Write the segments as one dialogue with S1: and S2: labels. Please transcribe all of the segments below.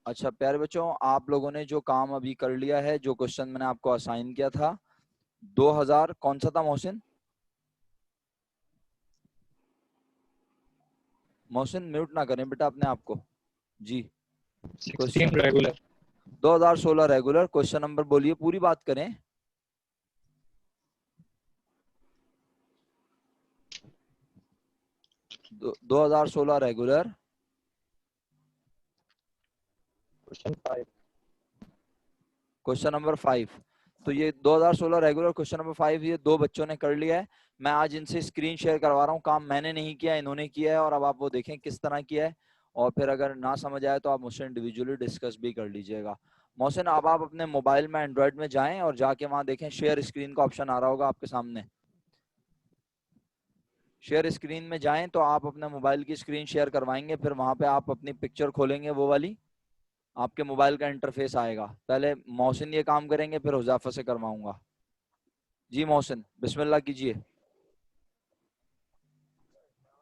S1: अच्छा प्यारे बच्चों, आप लोगों ने जो काम अभी कर लिया है, जो क्वेश्चन मैंने आपको असाइन किया था 2000 कौन सा था मोहसिन? मोहसिन म्यूट ना करें बेटा अपने आप को जी।
S2: 16
S1: question
S2: regular.
S1: 2016 regular, question number बोलिए, पूरी बात करें। 2016 रेगुलर
S2: क्वेश्चन 5।
S1: Question number 5। तो ये 2016 रेगुलर क्वेश्चन नंबर 5 ये दो बच्चों ने कर लिया है। मैं आज इनसे स्क्रीन शेयर करवा रहा हूँ, काम मैंने नहीं किया, इन्होंने किया है, और अब आप वो देखें किस तरह किया है। और फिर अगर ना समझ आए तो आप मुझसे इंडिविजुअली डिस्कस भी कर लीजिएगा। मोहसिन, अब आप अपने मोबाइल में एंड्रॉइड में जाएं और जाके वहां देखें शेयर स्क्रीन का ऑप्शन आ रहा होगा आपके सामने। शेयर स्क्रीन में जाएं तो आप अपने मोबाइल की स्क्रीन शेयर करवाएंगे, फिर वहां पे आप अपनी पिक्चर खोलेंगे, वो वाली आपके मोबाइल का इंटरफेस आएगा। पहले मोहसिन ये काम करेंगे, फिर हुज़ैफा से करवाऊंगा। जी मोहसिन बिस्मिल्लाह कीजिए।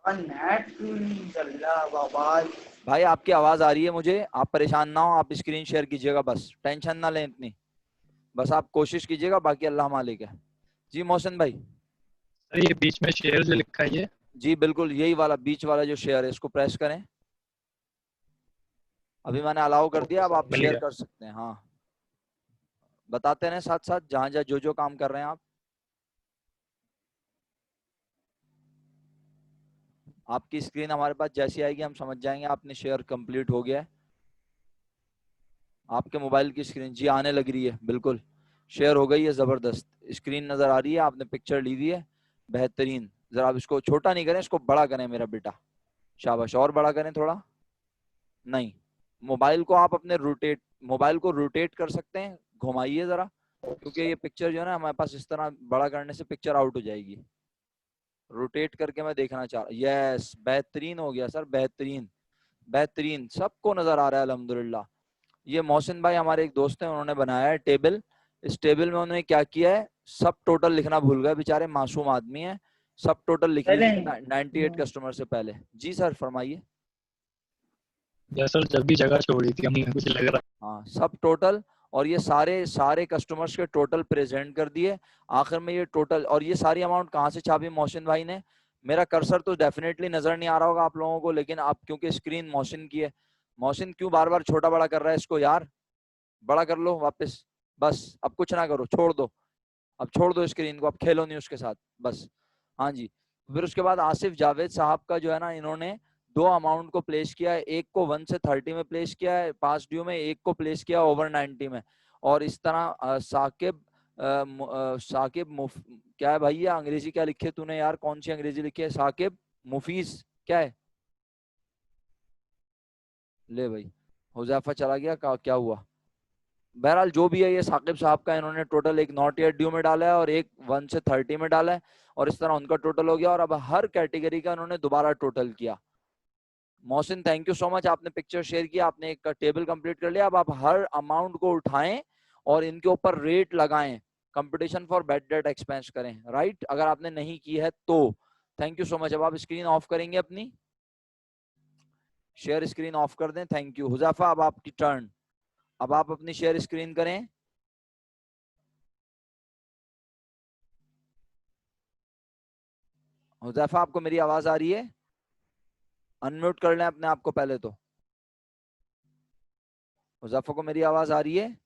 S3: नेट क्यों नहीं चल रहा बाबा?
S1: भाई आपकी आवाज आ रही है मुझे, आप परेशान ना हो, आप स्क्रीन शेयर कीजिएगा, बस टेंशन ना लें इतनी, बस आप कोशिश कीजिएगा, बाकी अल्लाह मालिक है। जी मोहसिन भाई।
S2: सर ये बीच में शेयर जो लिखा है ये?
S1: जी बिल्कुल, यही वाला बीच वाला जो शेयर है, इसको प्रेस करें। अभी मैंने अलाउ कर
S2: ओके
S1: दिया, अब
S2: सर,
S1: आप
S2: मिल
S1: शेयर
S2: गया।
S1: कर सकते हैं। हाँ बताते हैं साथ साथ जहां जहां जो जो काम कर रहे हैं आप। आपकी स्क्रीन हमारे पास जैसी आएगी हम समझ जाएंगे आपने शेयर कंप्लीट हो गया है। आपके मोबाइल की स्क्रीन जी आने लग रही है, बिल्कुल शेयर हो गई है, जबरदस्त स्क्रीन नजर आ रही है, आपने पिक्चर ली हुई है, बेहतरीन। जरा आप इसको छोटा नहीं करें, इसको बड़ा करें मेरा बेटा, शाबाश, और बड़ा करें थोड़ा। नहीं, मोबाइल को आप अपने मोबाइल को रोटेट कर सकते हैं, घुमाइए जरा, क्योंकि ये पिक्चर जो है ना हमारे पास इस तरह बड़ा करने से पिक्चर आउट हो जाएगी। रोटेट करके मैं देखना चाह रहा, यस बेहतरीन हो गया सर, बेहतरीन बेहतरीन, सबको नजर आ रहा है अल्हम्दुलिल्लाह। ये मोहसिन भाई हमारे एक दोस्त हैं, उन्होंने बनाया है टेबल। इस टेबल में उन्होंने क्या किया है, सब टोटल लिखना भूल गए बेचारे, मासूम आदमी है, सब टोटल लिख
S3: पहले
S1: लीजिए 98 कस्टमर से पहले। जी सर फरमाइए।
S2: या सर जब भी जगह छोड़ी थी हमने, कुछ लग रहा।
S1: हाँ सब टोटल, और ये सारे सारे कस्टमर्स के टोटल प्रेजेंट कर दिए आखिर में, ये टोटल और ये सारी अमाउंट कहाँ से छापी मोहसिन भाई ने? मेरा कर्सर तो डेफिनेटली नजर नहीं आ रहा होगा आप लोगों को, लेकिन आप क्योंकि स्क्रीन मोहसिन की है, मोहसिन क्यों बार बार छोटा बड़ा कर रहा है इसको यार, बड़ा कर लो वापस, बस अब कुछ ना करो, छोड़ दो, अब छोड़ दो स्क्रीन को, अब खेलो नहीं उसके साथ, बस। हाँ जी। फिर उसके बाद आसिफ जावेद साहब का जो है ना, इन्होंने दो अमाउंट को प्लेस किया है, एक को 1 से 30 में प्लेस किया है पास ड्यू में, एक को प्लेस किया ओवर 90 में। और इस तरह क्या है भाई, ये अंग्रेजी क्या लिखे तूने यार, कौन सी अंग्रेजी लिखी है? साकिब मुफीज क्या है? ले भाई, हुजैफा चला गया, क्या हुआ? बहरहाल जो भी है, ये साकिब साहब का इन्होंने टोटल एक नॉट येट ड्यू में डाला है और एक 1 से 30 में डाला है, और इस तरह उनका टोटल हो गया, और अब हर कैटेगरी का इन्होंने दोबारा टोटल किया। Mohsin thank you so much, आपने पिक्चर शेयर किया, आपने एक टेबल कंप्लीट कर लिया। अब आप हर अमाउंट को उठाएं और इनके ऊपर रेट लगाएं, competition for bad debt expense करें, राइट? अगर आपने नहीं की है तो थैंक यू सो मच। अब आप स्क्रीन ऑफ करेंगे अपनी, शेयर स्क्रीन ऑफ कर दें, थैंक यू। हुजैफा अब आपकी टर्न, अब आप अपनी शेयर स्क्रीन करें। हुजैफा आपको मेरी आवाज आ रही है? अनम्यूट कर लें अपने आप को पहले तो। हुजैफा को मेरी आवाज आ रही है?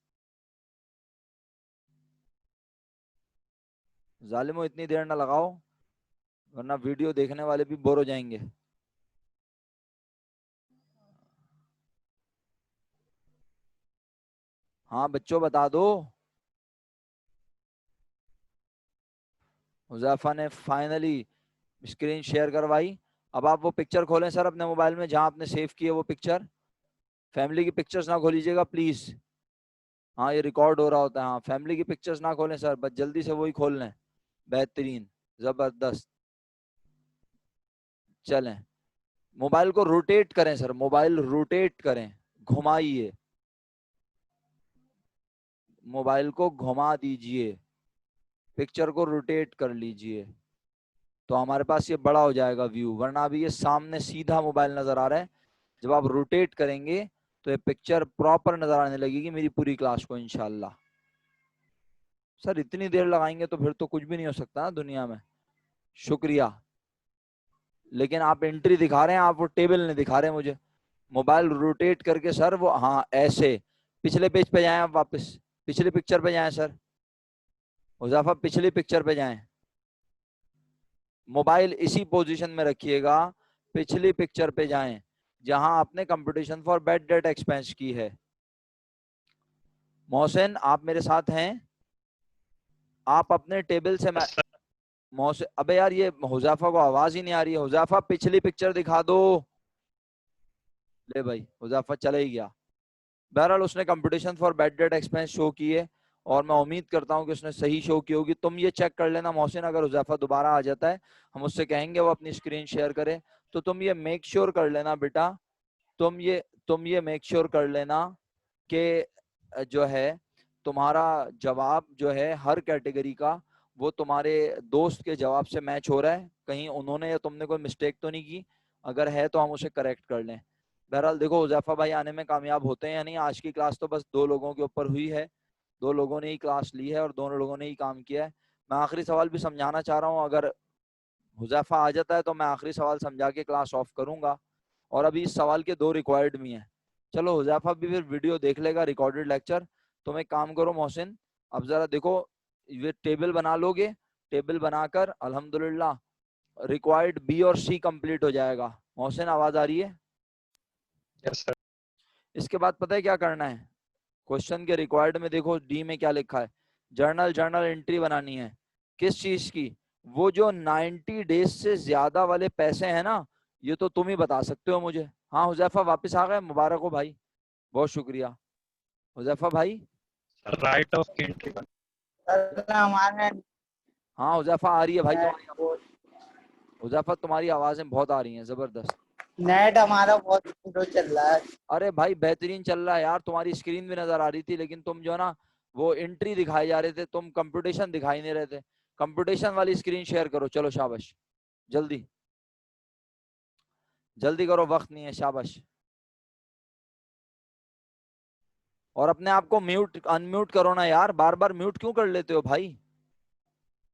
S1: जालिमो इतनी देर ना लगाओ, वरना वीडियो देखने वाले भी बोर हो जाएंगे। हाँ बच्चों बता दो। हुजैफा ने फाइनली स्क्रीन शेयर करवाई। अब आप वो पिक्चर खोलें सर अपने मोबाइल में जहां आपने सेव की है वो पिक्चर, फैमिली की पिक्चर्स ना खोलीजिएगा प्लीज। हाँ ये रिकॉर्ड हो रहा होता है, हाँ फैमिली की पिक्चर्स ना खोलें सर, बस जल्दी से वही खोल लें। बेहतरीन, जबरदस्त। चलें, मोबाइल को रोटेट करें सर, मोबाइल रोटेट करें, घुमाइए, मोबाइल को घुमा दीजिए, पिक्चर को रोटेट कर लीजिए, तो हमारे पास ये बड़ा हो जाएगा व्यू, वरना अभी ये सामने सीधा मोबाइल नजर आ रहा है। जब आप रोटेट करेंगे तो ये पिक्चर प्रॉपर नजर आने लगेगी मेरी पूरी क्लास को इंशाल्लाह। सर इतनी देर लगाएंगे तो फिर तो कुछ भी नहीं हो सकता ना दुनिया में। शुक्रिया। लेकिन आप एंट्री दिखा रहे हैं, आप वो टेबल नहीं दिखा रहे मुझे। मोबाइल रोटेट करके सर वो, हाँ ऐसे। पिछले पेज पे जाएं आप वापस, पिछली पिक्चर पे जाएं सर हुज़ैफा, पिछली पिक्चर पे जाएं। मोबाइल इसी पोजीशन में रखिएगा, पिछली पिक्चर पे जाएं जहां आपने competition for bad debt expense की है। मोहसिन आप मेरे साथ हैं? आप अपने टेबल से मोहसिन, अबे यार ये हुज़ैफा को आवाज ही नहीं आ रही है। हुज़ैफा पिछली पिक्चर दिखा दो। ले भाई हुज़ैफा चला ही गया। बहरहाल उसने competition for bad debt expense show की है और मैं उम्मीद करता हूं कि उसने सही शो की होगी। तुम ये चेक कर लेना मोहसिन, अगर हुज़ैफा दोबारा आ जाता है हम उससे कहेंगे वो अपनी स्क्रीन शेयर करे, तो तुम ये मेक श्योर कर लेना बेटा, तुम ये मेक श्योर कर लेना कि जो है तुम्हारा जवाब जो है हर कैटेगरी का वो तुम्हारे दोस्त के जवाब से मैच हो रहा है, कहीं उन्होंने या तुमने कोई मिस्टेक तो नहीं की। अगर है तो हम उसे करेक्ट कर लें। बहरहाल देखो हुज़ैफा भाई आने में कामयाब होते हैं या नहीं। आज की क्लास तो बस 2 लोगों के ऊपर हुई है, 2 लोगों ने ही क्लास ली है और दोनों लोगों ने ही काम किया है। मैं आखिरी सवाल भी समझाना चाह रहा हूँ, अगर हुज़ैफा आ जाता है तो मैं आखिरी सवाल समझा के क्लास ऑफ करूंगा। और अभी इस सवाल के 2 रिक्वायर्ड भी हैं। चलो हुज़ैफा भी फिर वीडियो देख लेगा रिकॉर्डेड लेक्चर। तुम एक काम करो मोहसिन, अब जरा देखो ये टेबल बना लोगे, टेबल बनाकर अल्हम्दुलिल्लाह रिक्वायर्ड बी और सी कंप्लीट हो जाएगा। मोहसिन आवाज आ रही है?
S2: Yes sir.
S1: इसके बाद पता है क्या करना है? क्वेश्चन के रिक्वायर्ड में देखो डी में क्या लिखा है, जर्नल एंट्री बनानी है। किस चीज की? वो जो 90 डेज से ज्यादा वाले पैसे हैं ना, ये तो तुम ही बता सकते हो मुझे। हाँ हुज़ैफा वापस आ गए, मुबारक हो भाई, बहुत शुक्रिया। हुज़ैफा भाई,
S2: राइट ऑफ की एंट्री बन।
S3: हमारे
S1: हाँ हुज़ैफा आ रही है भाई तुम्हारी,
S3: नेट
S1: हुज़ैफा तुम्हारी आवाजें बहुत आ रही हैं जबरदस्त।
S3: हमारा बहुत स्लो चल रहा है।
S1: अरे भाई बेहतरीन चल रहा है यार, तुम्हारी स्क्रीन भी नजर आ रही थी, लेकिन तुम जो है ना वो एंट्री दिखाए जा रहे थे, तुम कंप्यूटेशन दिखाई नहीं रहे थे। कंप्यूटेशन वाली स्क्रीन शेयर करो, चलो शाबाश, जल्दी जल्दी करो, वक्त नहीं है, शाबाश। और अपने आप को म्यूट अनम्यूट करो ना यार, बार बार म्यूट क्यों कर लेते हो भाई?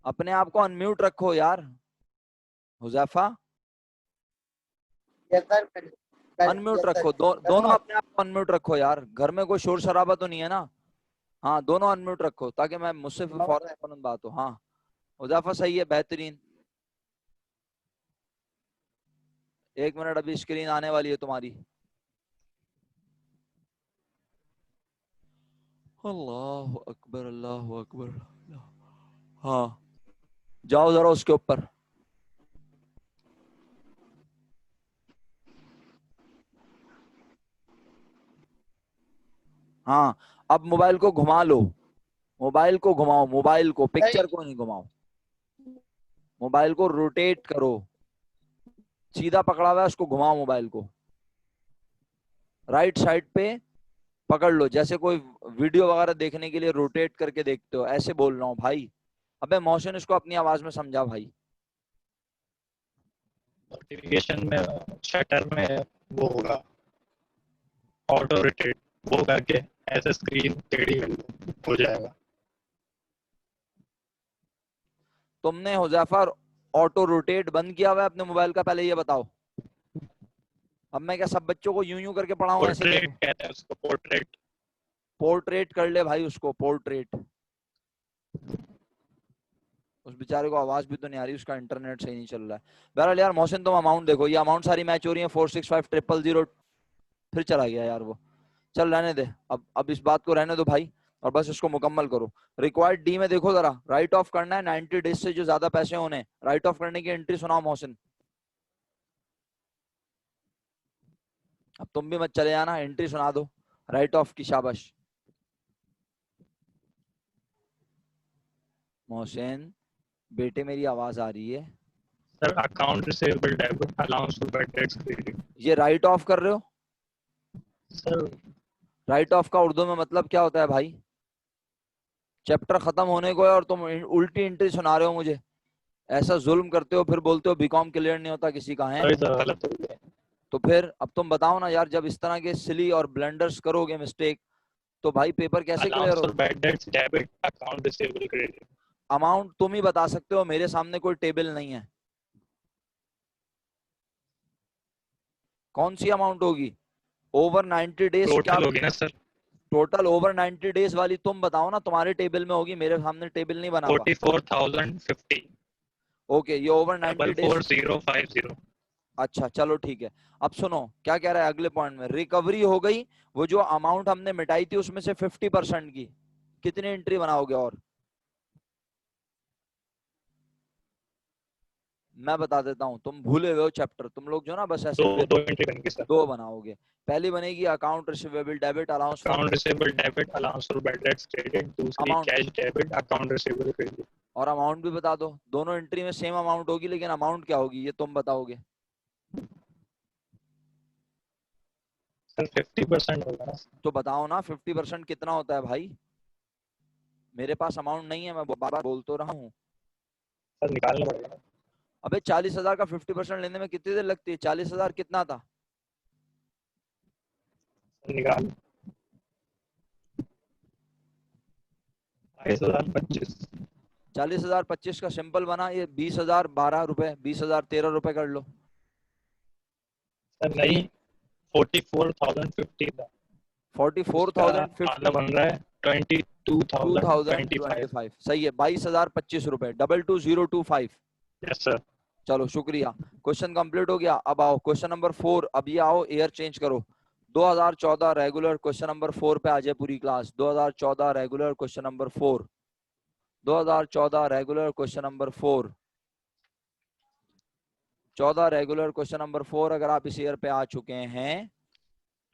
S1: अपने आप को अनम्यूट रखो यार। Huzaifa
S3: yes sir,
S1: unmute
S3: yes sir,
S1: रखो, दोनों
S3: करूँगा।
S1: अपने आप को अनम्यूट रखो यार, घर में कोई शोर शराबा तो नहीं है ना? हाँ दोनों अनम्यूट रखो ताकि मैं मुझसे फिर फौरन फौरन बात हो। हाँ हुज़ैफा सही है, बेहतरीन। 1 मिनट, अभी स्क्रीन आने वाली है तुम्हारी। अल्लाह अकबर, अल्लाह अकबर। हाँ जाओ जरा उसके ऊपर। हाँ अब मोबाइल को घुमा लो, मोबाइल को घुमाओ, मोबाइल को, पिक्चर को नहीं घुमाओ, मोबाइल को रोटेट करो। सीधा पकड़ा हुआ है उसको घुमाओ, मोबाइल को राइट साइड पे पकड़ लो, जैसे कोई वीडियो वगैरह देखने के लिए रोटेट करके देखते हो, ऐसे बोल रहा हूँ भाई। अबे मोशन इसको अपनी आवाज में समझा भाई।
S2: नोटिफिकेशन में शटर में वो होगा ऑटो रोटेट, वो करके ऐसे स्क्रीन टेढ़ी हो जाएगा।
S1: तुमने हुज़ैफा ऑटो रोटेट बंद किया हुआ है अपने मोबाइल का, पहले ये बताओ। अब मैं क्या सब बच्चों को यूं यूं करके पढ़ाऊं, ऐसे
S2: पोर्ट्रेट
S1: देखो?
S2: कहते हैं उसको, पोर्ट्रेट।
S1: पोर्ट्रेट कर ले भाई उसको, पोर्ट्रेट। उस बेचारे को आवाज भी तो नहीं आ रही, उसका इंटरनेट सही नहीं चल रहा है। बहरहाल यार मोहसिन तुम अमाउंट देखो, ये अमाउंट सारी मैच हो रही है, 465000। फिर चला गया यार वो, चल रहने दे, अब इस बात को रहने दो भाई, और बस इसको मुकम्मल करो। रिक्वायर्ड डी में देखो जरा, राइट ऑफ करना है 90 डेज से जो ज्यादा पैसे होने, राइट ऑफ करने की एंट्री सुनाओ मोहसिन। अब तुम भी मत चले जाना, एंट्री सुना दो राइट ऑफ की, शाबाश। मोहसिन बेटे मेरी आवाज आ रही है?
S2: Sir account receivable debit allowance to bad debts credit.
S1: ये राइट ऑफ कर रहे हो?
S2: सर
S1: राइट ऑफ का उर्दू में मतलब क्या होता है भाई? चैप्टर खत्म होने को है और तुम उल्टी एंट्री सुना रहे हो मुझे, ऐसा जुल्म करते हो, फिर बोलते हो बीकॉम क्लियर नहीं होता किसी का है।
S2: सर गलत हो गया।
S1: तो फिर अब तुम बताओ ना यार, जब इस तरह के सिली और ब्लंडर्स करोगे मिस्टेक, तो भाई पेपर कैसे क्लियर
S2: अलाउंस
S1: हो?
S2: For bad dates debit account receivable credit.
S1: Amount तुम ही बता सकते हो, मेरे सामने कोई टेबल नहीं है। कौन सी अमाउंट होगी? ओवर 90 डेज क्या?
S2: टोटल होगी ना सर।
S1: टोटल ओवर 90 डेज वाली तुम बताओ ना, तुम्हारे टेबल में होगी, मेरे सामने टेबल नहीं बना हुआ।
S2: 44,050
S1: ओके, ये ओवर 90
S2: डबल
S1: डेज।
S2: 4050।
S1: अच्छा चलो ठीक है। अब सुनो क्या कह रहा है अगले पॉइंट में, रिकवरी हो गई, वो जो अमाउंट हमने मिटाई थी उसमें से 50% की, कितनी एंट्री बनाओगे? और मैं बता देता हूँ, तुम भूले हुए हो चैप्टर, तुम लोग जो ना बस ऐसे
S2: दो एंट्री बनेगी सर।
S1: दो बनाओगे। पहली बनेगी account receivable debit allowance for
S2: account receivable debit allowance for bad debts credit, दूसरी
S1: amount,
S2: cash debit account receivable credit.
S1: और अमाउंट भी बता दो। दोनों एंट्री में सेम अमाउंट होगी, लेकिन अमाउंट क्या होगी ये तुम बताओगे।
S2: सर 50% होगा ना।
S1: तो बताओ ना 50% कितना होता है भाई? मेरे पास अमाउंट नहीं है, मैं बार बार बोल तो रहा हूँ।
S2: सर निकालना पड़ेगा।
S1: अबे 40,000 का 50% लेने में कितनी देर लगती है? 40,000 कितना था?
S2: निकाल 22,025।
S1: 40,000 25 का सिंपल बना, ये 20,000 12 रुपए, 20,000 13 रुपए कर लो।
S2: सर नहीं, 44,050 था। उसका आधा
S1: 44,050
S2: बन रहा है 22,025।
S1: 2025 सही है, 22,025 रुपए, 22025।
S2: Yes sir.
S1: चलो शुक्रिया, क्वेश्चन कंप्लीट हो गया। अब आओ क्वेश्चन नंबर 4। अब ये आओ एयर चेंज करो। 2014 रेगुलर क्वेश्चन नंबर 4 पे आ जाए पूरी class. 2014 regular question number 4। 2014 regular question number 4। 14 regular question number 4 अगर आप इस ईयर पे आ चुके हैं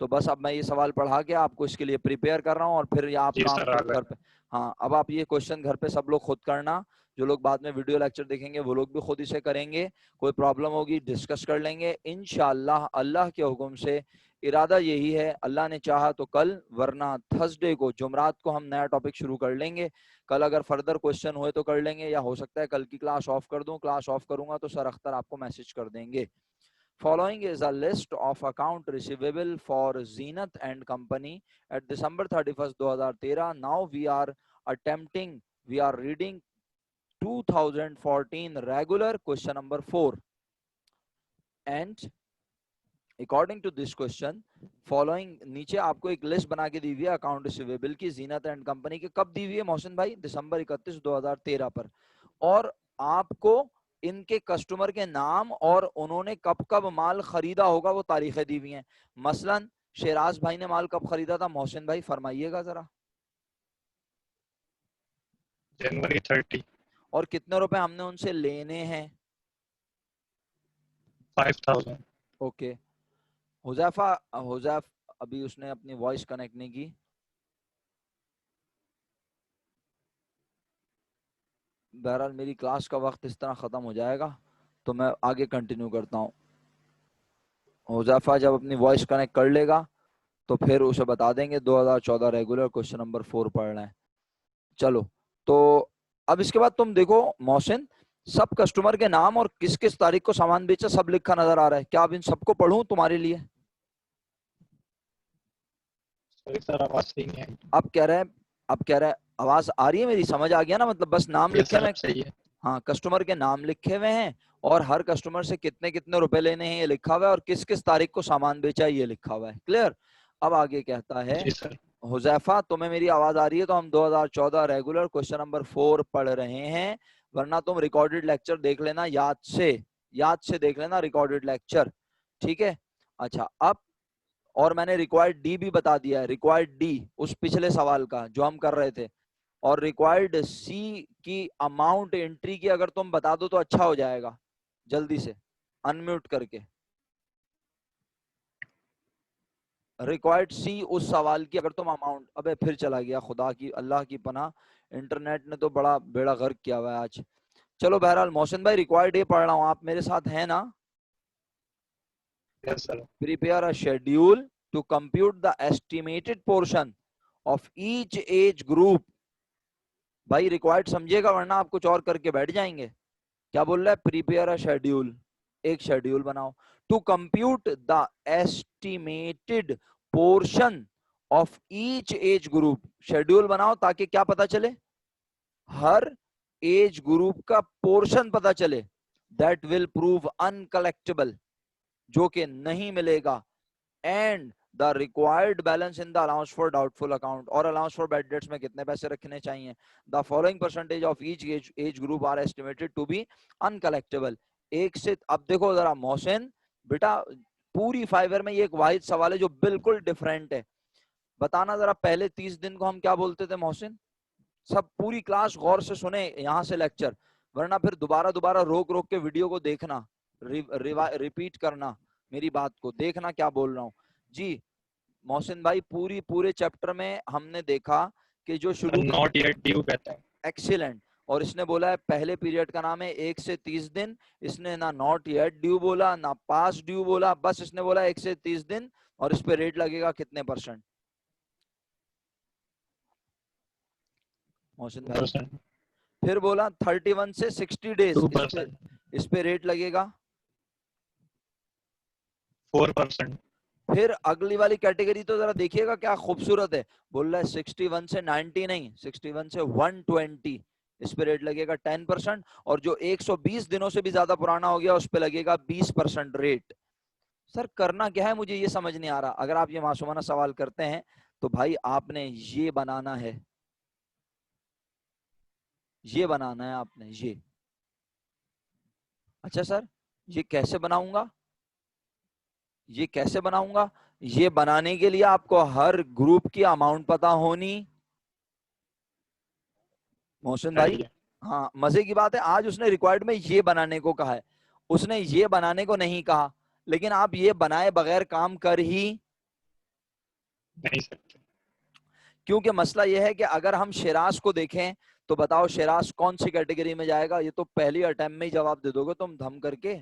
S1: तो बस अब मैं ये सवाल पढ़ा के आपको इसके लिए प्रिपेयर कर रहा हूँ, और फिर ये आप
S2: जी
S1: काम
S2: सर आ
S1: खुद
S2: गए।
S1: घर पे। हाँ, अब आप ये क्वेश्चन घर पे सब लोग खुद करना। जो लोग बाद में वीडियो लेक्चर देखेंगे वो लोग भी खुद इसे करेंगे। कोई प्रॉब्लम होगी डिस्कस कर लेंगे इंशाल्लाह अल्लाह के हुक्म से। इरादा यही है, अल्लाह ने चाहा तो कल, वरना थर्सडे को जुमरात को हम नया टॉपिक शुरू कर लेंगे। कल अगर फर्दर क्वेश्चन हुए तो कर लेंगे, या हो सकता है कल की क्लास ऑफ कर दूं। क्लास ऑफ करूंगा तो सर अख्तर आपको मैसेज कर देंगे। Following is a list of account receivable for Zenith and Company at December 31st, 2013. Now we are reading 2014 regular question number 4. And according to this question, following नीचे आपको एक list बना के दी हुई है अकाउंट रिसीवेबल की जीनत एंड कंपनी के। कब दी हुई है मोहसिन भाई? दिसंबर 31 2013 पर। और आपको इनके कस्टमर के नाम और उन्होंने कब कब माल खरीदा होगा वो तारीखें दी हुई हैं। मसलन शेराज भाई ने माल कब खरीदा था मोहसिन भाई, फरमाइएगा जरा।
S2: जनवरी 30।
S1: और कितने रुपए हमने उनसे लेने हैं?
S2: 5,000।
S1: ओके। हुजैफा हुजैफ अभी उसने अपनी वॉइस कनेक्ट नहीं की। बहरहाल मेरी क्लास का वक्त इस तरह खत्म हो जाएगा तो मैं आगे कंटिन्यू करता हूँ। हुजैफा जब अपनी वॉइस कनेक्ट कर लेगा तो फिर उसे बता देंगे 2014 रेगुलर क्वेश्चन नंबर 4 पढ़ना है। चलो, तो अब इसके बाद तुम देखो मोहसिन, सब कस्टमर के नाम और किस किस तारीख को सामान बेचा सब लिखा नजर आ रहा है। क्या अब इन सबको पढ़ूं तुम्हारे लिए?
S2: सर आवाज सही नहीं आई।
S1: अब कह रहे हैं आवाज आ रही है मेरी, समझ आ गया ना? मतलब बस नाम
S2: यस
S1: लिखे
S2: सर
S1: हुए।
S2: अब सही है।
S1: हाँ, कस्टमर के नाम लिखे हुए हैं और हर कस्टमर से कितने कितने रुपए लेने हैं ये लिखा हुआ है, और किस किस तारीख को सामान बेचा है ये लिखा हुआ है। क्लियर? अब आगे कहता है,
S2: जी सर।
S1: हुजैफा तुम्हें मेरी आवाज आ रही है? तो हम 2014 रेगुलर क्वेश्चन नंबर 4 पढ़ रहे हैं, वरना तुम रिकॉर्डेड लेक्चर देख लेना, याद से देख लेना रिकॉर्डेड लेक्चर। ठीक है? अच्छा, अब और मैंने रिक्वायर्ड डी भी बता दिया है, रिक्वायर्ड डी उस पिछले सवाल का जो हम कर रहे थे। और रिक्वायर्ड सी की अमाउंट एंट्री की अगर तुम बता दो तो अच्छा हो जाएगा, जल्दी से अनम्यूट करके। रिक्वायर्ड सी उस सवाल की अगर तुम अमाउंट, अबे फिर चला गया, खुदा की अल्लाह की पनाह, इंटरनेट ने तो बड़ा बेड़ा गर्क किया हुआ है आज। चलो बहरहाल मोहसिन भाई रिक्वायर्ड ए पढ़ रहा हूँ, आप मेरे साथ हैं ना?
S2: Yes sir.
S1: Prepare a schedule to compute the estimated portion of each age group. भाई रिक्वायर्ड समझिएगा वरना आप कुछ और करके बैठ जाएंगे। क्या बोल रहा है? प्रिपेयर अ शेड्यूल, एक शेड्यूल बनाओ to compute the estimated portion of each age group. Schedule बनाओ ताकि क्या पता चले, हर एज ग्रुप का पोर्शन पता चले, दैट विल प्रूव अनकलेक्टेबल, जो कि नहीं मिलेगा, and the required balance in the allowance for doubtful account, और अलाउंस फॉर बैड डेट्स में कितने पैसे रखने चाहिए। The following percentage of each age group are estimated to be uncollectible. एक से, अब देखो जरा मोहसिन बेटा, पूरी फाइवर में ये एक वाहिद सवाल है जो बिल्कुल डिफरेंट है। बताना जरा, पहले 30 दिन को हम क्या बोलते थे मोहसिन? सब पूरी क्लास गौर से सुने यहाँ से लेक्चर, वरना फिर दोबारा दोबारा रोक रोक के वीडियो को देखना, रिपीट करना मेरी बात को, देखना क्या बोल रहा हूँ जी। मोहसिन भाई, पूरे चैप्टर में हमने देखा कि जो शुरू
S2: नॉट येट ड्यू कहता है।
S1: एक्सीलेंट। और इसने बोला है पहले पीरियड का नाम है 1 से 30 दिन। इसने ना नॉट येट ड्यू बोला ना पास ड्यू बोला, बस इसने बोला 1 से 30 दिन, और इस पे रेट लगेगा कितने %? मोहसिन भाई फिर बोला 31 से 60 डेज, इस पे रेट लगेगा
S2: 4%।
S1: फिर अगली वाली कैटेगरी तो जरा देखिएगा क्या खूबसूरत है, बोल रहा है 61 से 90 नहीं, 61 से 120, इस पे रेट लगेगा 10%, और जो 120 दिनों से भी ज्यादा पुराना हो गया उस पे लगेगा 20% रेट। सर करना क्या है, मुझे ये समझ नहीं आ रहा। अगर आप ये मासूमाना सवाल करते हैं तो भाई आपने ये बनाना है, ये बनाना है आपने ये। अच्छा सर ये कैसे बनाऊंगा, ये कैसे बनाऊंगा? ये बनाने के लिए आपको हर ग्रुप की अमाउंट पता होनी। मोहसिन भाई हाँ, मजे की बात है आज उसने रिक्वायर्ड में ये बनाने को कहा है, उसने ये बनाने को नहीं कहा, लेकिन आप ये बनाए बगैर काम कर ही
S2: नहीं सकते।
S1: क्योंकि मसला यह है कि अगर हम शिराज को देखें तो बताओ शिराज कौन सी कैटेगरी में जाएगा? ये तो पहली अटेम्प्ट में ही जवाब दे दोगे तुम धम करके।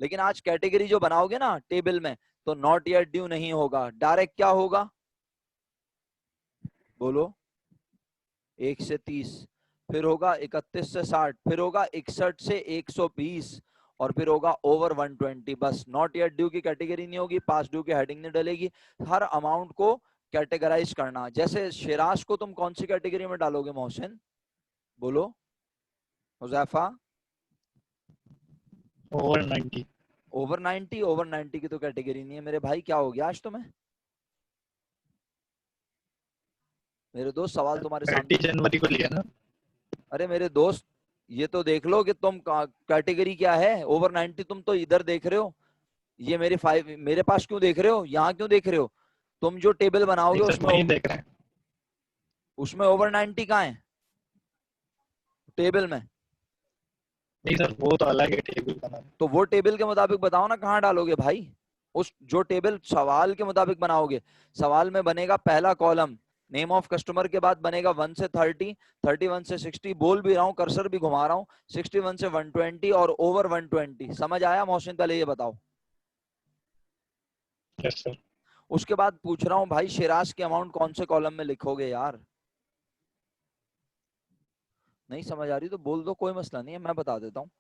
S1: लेकिन आज कैटेगरी जो बनाओगे ना टेबल में, तो नॉट येट ड्यू नहीं होगा, डायरेक्ट क्या होगा बोलो? 1 से 30, फिर होगा 31 से 60, फिर होगा 61 से 120, और फिर होगा ओवर 120। बस नॉट येट ड्यू की कैटेगरी नहीं होगी, पास ड्यू की हेडिंग नहीं डलेगी। हर अमाउंट को कैटेगराइज करना। जैसे शिराज को तुम कौन सी कैटेगरी में डालोगे मोहसिन? बोलो हुजैफा।
S2: ओवर 90।
S1: ओवर 90? ओवर 90 की तो कैटेगरी नहीं है मेरे भाई, क्या हो गया आज तुम्हें? मेरे दोस्त सवाल तुम्हारे
S2: 30
S1: सामने।
S2: जनवरी को लिया ना।
S1: अरे मेरे दोस्त ये तो देख लो कि तुम कैटेगरी क्या है। ओवर 90 तुम तो इधर देख रहे हो, ये मेरे 5 मेरे पास क्यों देख रहे हो, यहाँ क्यों देख रहे हो? तुम जो टेबल बनाओगे उसमें
S2: देख रहे हैं।
S1: उसमें ओवर 90 कहाँ है टेबल में?
S2: नहीं सर वो तो अलग है टेबल बना।
S1: तो वो टेबल के मुताबिक बताओ ना कहाँ डालोगे भाई। उस जो टेबल सवाल के मुताबिक बनाओगे, सवाल में बनेगा पहला कॉलम नेम ऑफ कस्टमर के बाद बनेगा 1 से 30, 31 से 60, बोल भी रहा हूँ कर्सर भी घुमा रहा हूँ, 61 से 120 और ओवर 120। समझ आया मोहसिन? पहले ये बताओ।
S2: Yes sir.
S1: उसके बाद पूछ रहा हूँ भाई शिराज की अमाउंट कौन से कॉलम में लिखोगे यार? नहीं समझ आ रही तो बोल दो, कोई मसला नहीं है, मैं बता देता हूँ।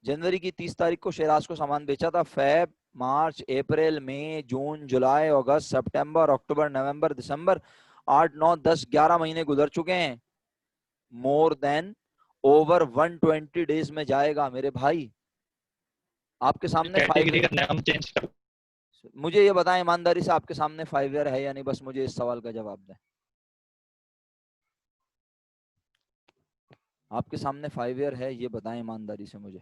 S1: जनवरी की 30 तारीख को शिराज को सामान बेचा था। फेब, मार्च, अप्रैल, मई, जून, जुलाई, अगस्त, सितंबर, अक्टूबर, नवंबर, दिसंबर, 8, 9, 10, 11 महीने गुजर चुके हैं। मोर देन ओवर 120 डेज में जाएगा मेरे भाई। आपके सामने
S2: कैटेगरी का नाम चेंज कर।
S1: मुझे ये बताएं ईमानदारी से, आपके सामने 5 ईयर है या नहीं? बस मुझे इस सवाल का जवाब दें। आपके सामने 5 ईयर है, ये बताएं ईमानदारी से मुझे।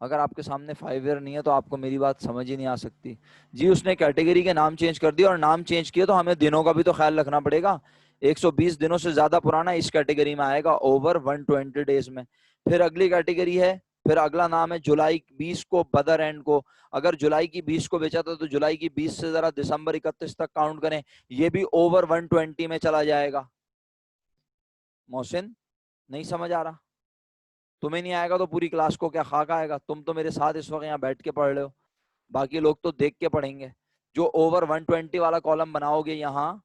S1: अगर आपके सामने 5 ईयर नहीं है तो आपको मेरी बात समझ ही नहीं आ सकती। जी उसने कैटेगरी के नाम चेंज कर दिया, और नाम चेंज किया तो हमें दिनों का भी तो ख्याल रखना पड़ेगा। 120 दिनों से ज्यादा पुराना इस कैटेगरी में आएगा, ओवर 120 डेज में। फिर अगली कैटेगरी है, फिर अगला नाम है जुलाई 20 को बदर एंड को। अगर जुलाई की 20 को बेचा था तो जुलाई की 20 से जरा दिसंबर 31 तक काउंट करें, ये भी ओवर 120 में चला जाएगा। मोहसिन नहीं समझ आ रहा? तुम्हें नहीं आएगा तो पूरी क्लास को क्या खाक आएगा? तुम तो मेरे साथ इस वक्त यहाँ बैठ के पढ़ रहे हो, बाकी लोग तो देख के पढ़ेंगे। जो ओवर 120 वाला कॉलम बनाओगे यहाँ,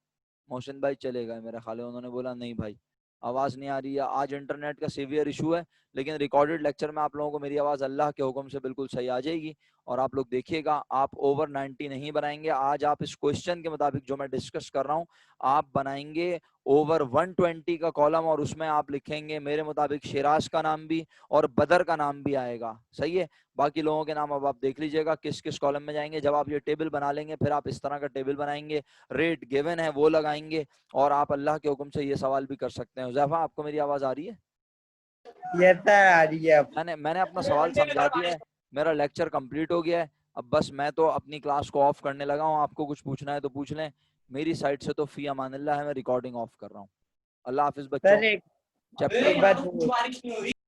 S1: मोहसिन भाई चलेगा मेरा ख्याल है, उन्होंने बोला नहीं भाई आवाज नहीं आ रही है। आज इंटरनेट का सीवियर इशू है, लेकिन रिकॉर्डेड लेक्चर में आप लोगों को मेरी आवाज अल्लाह के हुक्म से बिल्कुल सही आ जाएगी। और आप लोग देखिएगा, आप ओवर 90 नहीं बनाएंगे। आज आप इस क्वेश्चन के मुताबिक जो मैं डिस्कस कर रहा हूँ, आप बनाएंगे ओवर 120 का कॉलम, और उसमें आप लिखेंगे मेरे मुताबिक शिराज का नाम भी और बदर का नाम भी आएगा। सही है। बाकी लोगों के नाम अब आप देख लीजिएगा किस किस कॉलम में जाएंगे। जब आप ये टेबल बना लेंगे, फिर आप इस तरह का टेबल बनाएंगे, रेट गिवन है वो लगाएंगे, और आप अल्लाह के हुक्म से ये सवाल भी कर सकते हैं। हुज़ैफा, आपको मेरी आवाज आ रही है?
S3: ये तो आ रही है।
S1: मैंने अपना सवाल समझा दिया है। मेरा लेक्चर कंप्लीट हो गया है। अब बस मैं तो अपनी क्लास को ऑफ करने लगा हूँ। आपको कुछ पूछना है तो पूछ लें। मेरी साइड से तो फी अमानिल्लाह है, मैं रिकॉर्डिंग ऑफ कर रहा हूँ। अल्लाह हाफिज बच्चों।
S3: सर एक
S1: चैप्टर
S3: बात